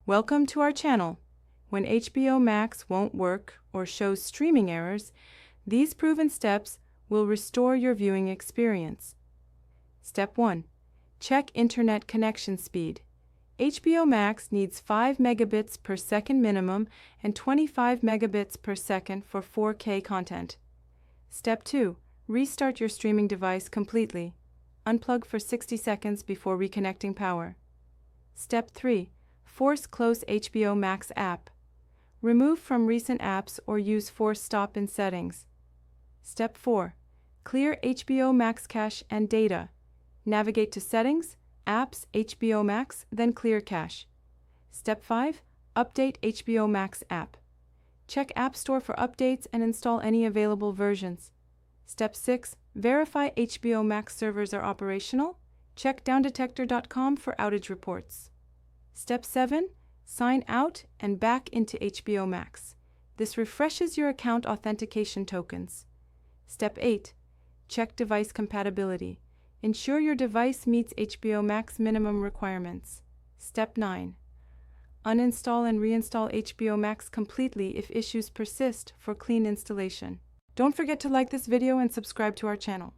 Welcome to our channel. When HBO Max won't work or shows streaming errors, these proven steps will restore your viewing experience. Step 1. Check internet connection speed. HBO Max needs 5 megabits per second minimum and 25 megabits per second for 4K content. Step 2. Restart your streaming device completely. Unplug for 60 seconds before reconnecting power. Step 3. Force close HBO Max app. Remove from recent apps or use force stop in settings. Step 4. Clear HBO Max cache and data. Navigate to Settings, Apps, HBO Max, then Clear Cache. Step 5. Update HBO Max app. Check App Store for updates and install any available versions. Step 6. Verify HBO Max servers are operational. Check downdetector.com for outage reports. Step 7. Sign out and back into HBO Max. This refreshes your account authentication tokens. Step 8. Check device compatibility. Ensure your device meets HBO Max minimum requirements. Step 9. Uninstall and reinstall HBO Max completely if issues persist for clean installation. Don't forget to like this video and subscribe to our channel.